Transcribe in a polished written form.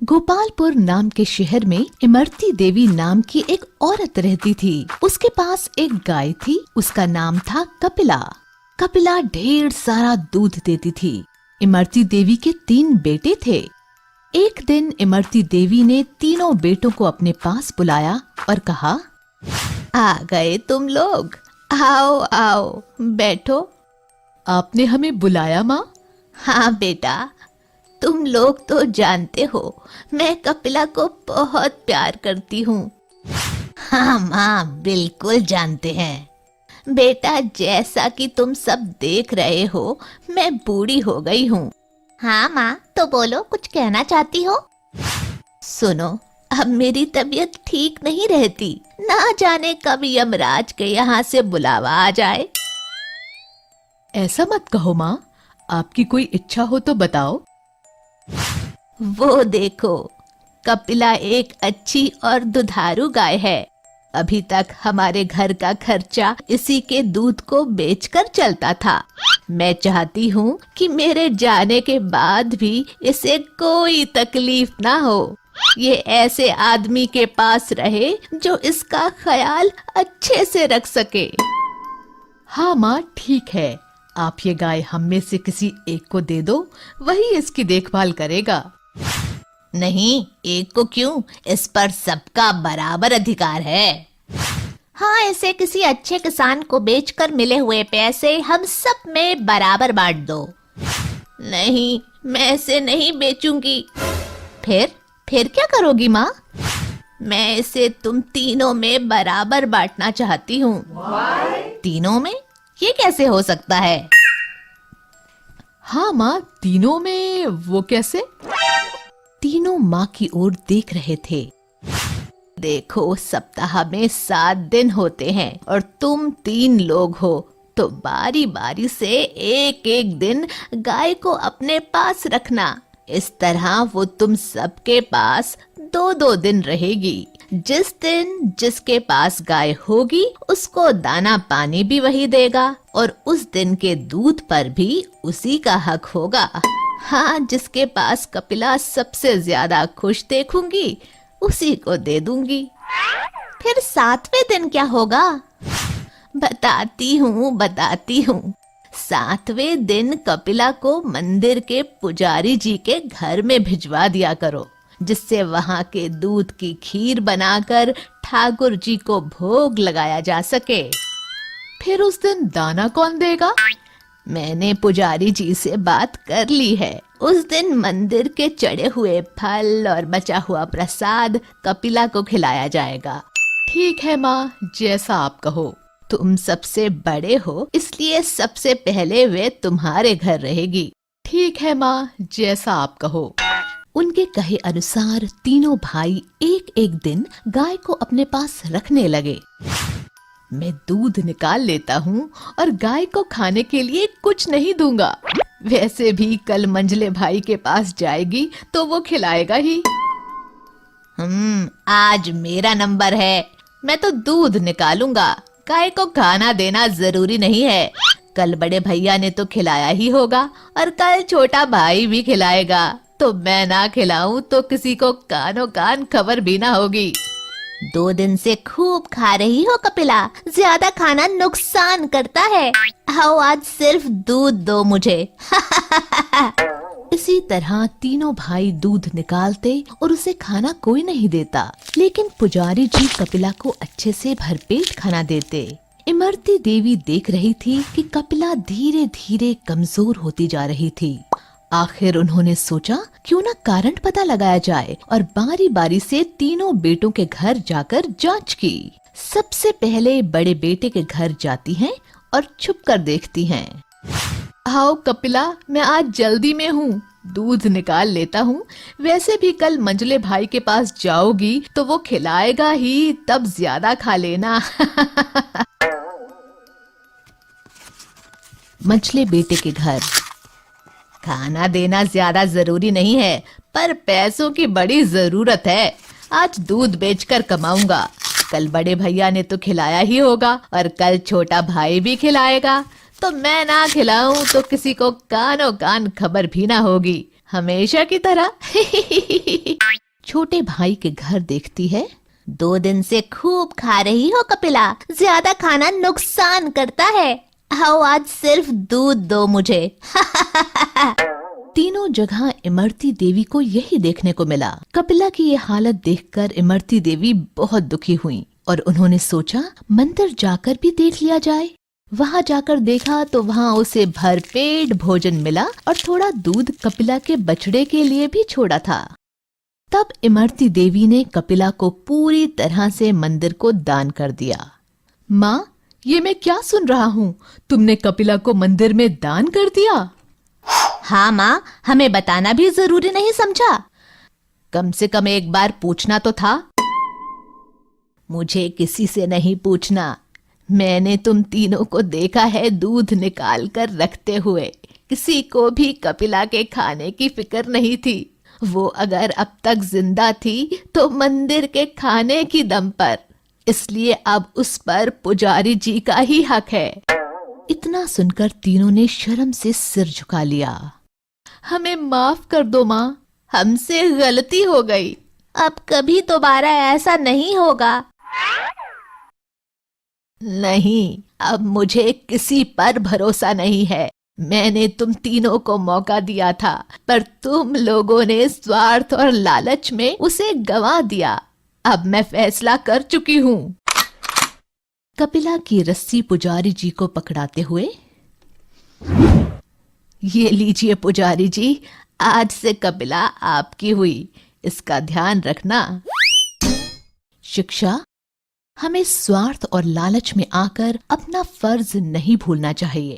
गोपालपुर नाम के शहर में इमरती देवी नाम की एक औरत रहती थी। उसके पास एक गाय थी। उसका नाम था कपिला। कपिला ढेर सारा दूध देती थी। इमरती देवी के 3 बेटे थे। एक दिन इमरती देवी ने तीनों बेटों को अपने पास बुलाया और कहा, आ गए तुम लोग, आओ आओ बैठो। आपने हमें बुलाया माँ? हाँ बेटा, तुम लोग तो जानते हो मैं कपिला को बहुत प्यार करती हूँ। हाँ माँ, बिल्कुल जानते हैं। बेटा, जैसा कि तुम सब देख रहे हो मैं बूढ़ी हो गई हूँ। हाँ माँ, तो बोलो, कुछ कहना चाहती हो? सुनो, अब मेरी तबीयत ठीक नहीं रहती। ना जाने कब यमराज के यहाँ से बुलावा आ जाए। ऐसा मत कहो माँ, आपकी कोई इच्छा हो तो बताओ। वो देखो, कपिला एक अच्छी और दुधारू गाय है। अभी तक हमारे घर का खर्चा इसी के दूध को बेचकर चलता था। मैं चाहती हूँ कि मेरे जाने के बाद भी इसे कोई तकलीफ ना हो। ये ऐसे आदमी के पास रहे जो इसका ख्याल अच्छे से रख सके। हाँ माँ, ठीक है। आप ये गाय हम में से किसी एक को दे दो, वही इसकी देखभाल करेगा। नहीं, एक को क्यों? इस पर सबका बराबर अधिकार है। हाँ, इसे किसी अच्छे किसान को बेचकर मिले हुए पैसे हम सब में बराबर बांट दो। नहीं, मैं इसे नहीं बेचूंगी। फिर क्या करोगी माँ? मैं इसे तुम तीनों में बराबर बांटना चाहती हूँ। तीनों में? ये कैसे हो सकता है? हाँ माँ, तीनों में वो कैसे? तीनों माँ की ओर देख रहे थे। देखो, सप्ताह में 7 दिन होते हैं और तुम 3 लोग हो, तो बारी बारी से एक एक दिन गाय को अपने पास रखना। इस तरह वो तुम सबके पास 2-2 दिन रहेगी। जिस दिन जिसके पास गाय होगी उसको दाना पानी भी वही देगा और उस दिन के दूध पर भी उसी का हक होगा। हाँ, जिसके पास कपिला सबसे ज्यादा खुश देखूंगी उसी को दे दूंगी। फिर 7वें दिन क्या होगा? बताती हूँ। 7वें दिन कपिला को मंदिर के पुजारी जी के घर में भिजवा दिया करो, जिससे वहां के दूध की खीर बनाकर ठाकुर जी को भोग लगाया जा सके। फिर उस दिन दाना कौन देगा? मैंने पुजारी जी से बात कर ली है। उस दिन मंदिर के चढ़े हुए फल और बचा हुआ प्रसाद कपिला को खिलाया जाएगा। ठीक है माँ, जैसा आप कहो। तुम सबसे बड़े हो, इसलिए सबसे पहले वे तुम्हारे घर रहेगी। ठीक है माँ, जैसा आप कहो। उनके कहे अनुसार तीनों भाई एक एक दिन गाय को अपने पास रखने लगे। मैं दूध निकाल लेता हूँ और गाय को खाने के लिए कुछ नहीं दूंगा। वैसे भी कल मंझले भाई के पास जाएगी तो वो खिलाएगा ही। आज मेरा नंबर है। मैं तो दूध निकालूंगा। गाय को खाना देना जरूरी नहीं है। कल बड़े भैया ने तो खिलाया ही होगा और कल छोटा भाई भी खिलाएगा। तो मैं ना खिलाऊं तो किसी को कानो कान खबर भी ना होगी। 2 दिन से खूब खा रही हो कपिला, ज्यादा खाना नुकसान करता है। आओ, आज सिर्फ दूध दो मुझे। इसी तरह तीनों भाई दूध निकालते और उसे खाना कोई नहीं देता, लेकिन पुजारी जी कपिला को अच्छे से भरपेट खाना देते। इमरती देवी देख रही थी कि कपिला धीरे धीरे कमजोर होती जा रही थी। आखिर उन्होंने सोचा क्यों ना कारण पता लगाया जाए और बारी बारी से तीनों बेटों के घर जाकर जांच की। सबसे पहले बड़े बेटे के घर जाती हैं और छुप कर देखती हैं। आओ कपिला, मैं आज जल्दी में हूँ, दूध निकाल लेता हूँ। वैसे भी कल मंझले भाई के पास जाओगी तो वो खिलाएगा ही, तब ज्यादा खा लेना। मंझले बेटे के घर। खाना देना ज्यादा जरूरी नहीं है, पर पैसों की बड़ी जरूरत है। आज दूध बेचकर कमाऊंगा। कल बड़े भैया ने तो खिलाया ही होगा और कल छोटा भाई भी खिलाएगा। तो मैं ना खिलाऊं तो किसी को कानो कान खबर भी ना होगी। हमेशा की तरह। छोटे भाई के घर देखती है। 2 दिन से खूब खा रही हो कपिला, ज्यादा खाना नुकसान करता है। आओ आज सिर्फ दूध दो मुझे। तीनों जगह इमरती देवी को यही देखने को मिला। कपिला की ये हालत देखकर इमरती देवी बहुत दुखी हुई और उन्होंने सोचा मंदिर जाकर भी देख लिया जाए। वहां जाकर देखा तो वहां उसे भरपेट भोजन मिला और थोड़ा दूध कपिला के बछड़े के लिए भी छोड़ा था। तब इमरती देवी ने कपिला को पूरी तरह से मंदिर को दान कर दिया। माँ, ये मैं क्या सुन रहा हूँ? तुमने कपिला को मंदिर में दान कर दिया? हाँ माँ, हमें बताना भी जरूरी नहीं समझा? कम से कम एक बार पूछना तो था। मुझे किसी से नहीं पूछना। मैंने तुम तीनों को देखा है दूध निकाल कर रखते हुए। किसी को भी कपिला के खाने की फिक्र नहीं थी। वो अगर अब तक जिंदा थी तो मंदिर के खाने की दम पर, इसलिए अब उस पर पुजारी जी का ही हक है। इतना सुनकर तीनों ने शर्म से सिर झुका लिया। हमें माफ कर दो माँ, हमसे गलती हो गई। अब कभी दोबारा ऐसा नहीं होगा। नहीं, अब मुझे किसी पर भरोसा नहीं है। मैंने तुम तीनों को मौका दिया था, पर तुम लोगों ने स्वार्थ और लालच में उसे गंवा दिया। अब मैं फैसला कर चुकी हूँ। कपिला की रस्सी पुजारी जी को पकड़ाते हुए, ये लीजिए पुजारी जी, आज से कपिला आपकी हुई, इसका ध्यान रखना। शिक्षा: हमें स्वार्थ और लालच में आकर अपना फर्ज नहीं भूलना चाहिए।